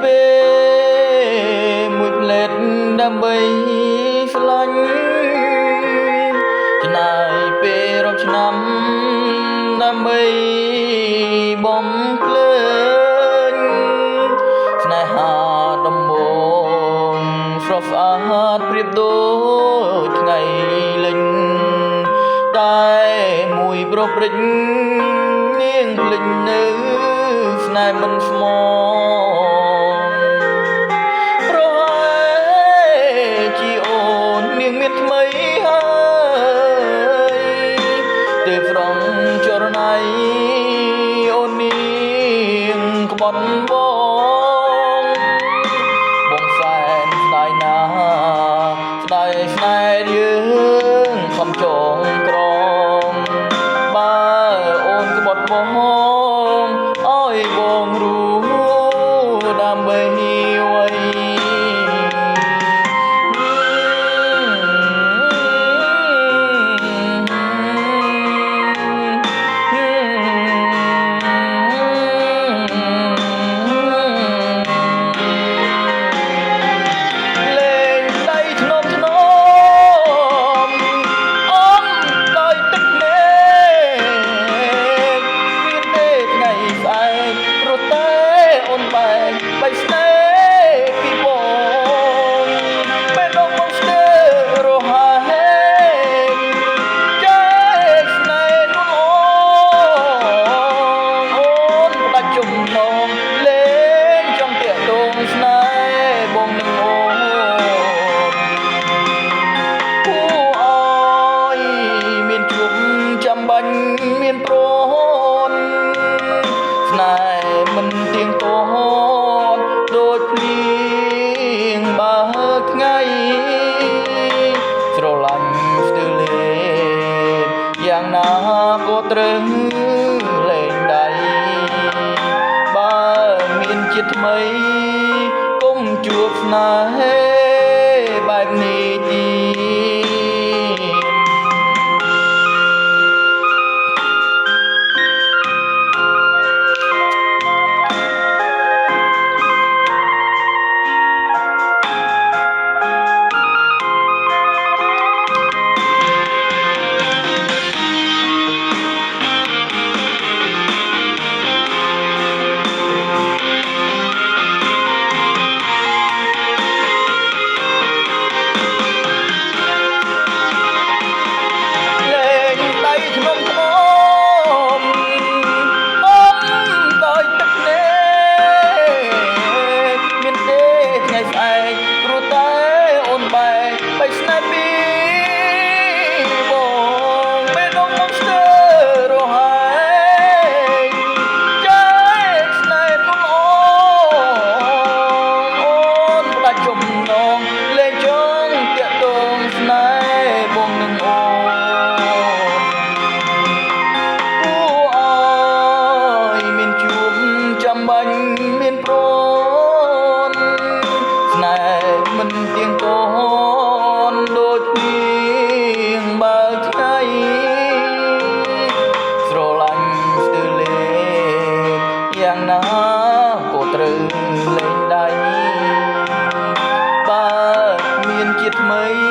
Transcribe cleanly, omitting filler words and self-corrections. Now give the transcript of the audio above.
ពេលមួយផ្លែតដើម្បីស្លាញ់ចំណាយពេលរាប់ឆ្នាំដើម្បីបំភ្លេចស្នេហាដំបងស្រស់ស្អាតប្រៀបដូចថ្ងៃលិញតែមួយប្រព្រឹត្តនាងភ្លេចនៅស្នេហ៍មិនស្មងប្រហែលជាអូននាងមានថ្មីហើយទើបស្រង់ចរណៃអូននាងក្បត់បងសែនស្ដាយណាស្ដាយស្នេហ៍យើងខំចងក្រងបើអូនក្បត់បងឲ្យបងรู้ដើម្បីអ្វីបែកស្នេហ៍ពីបងពេលដងមកស្ទើររហែកចែកស្នេហ៍នោះអូនផ្ដាច់ចំណងលេងចង់តាក់ទងស្នេហ៍បងនឹងអូនគួរឲ្យមានជួបចាំបាញ់មានប្រនស្នេហ៍មិនទៀងទាត់ដូចភ្លៀងបើថ្ងៃស្រឡាញ់ស្ទើរលេយ៉ាងណាក៏ត្រូវលែងដៃបើមានជាតិថ្មីគុំជួបស្នេហ៍បែបនេះទៀតបែកស្នេហ៍ពីបងពេលដងមកស្ទើររហែកចែកស្នេហ៍នោះអូនផ្ដាច់ចំណងលែងចង់តាក់ទងស្នេហ៍បងនឹងអូនគួរឲ្យមានជួបចាំបាញ់មានប្រនស្នេហ៍មិនទៀងទាត់ដូចភ្លៀងបើថ្ងៃស្រឡាញ់ស្ទើរលេយ៉ាងណាក៏ត្រូវលែងដៃបើមានជាតិថ្មី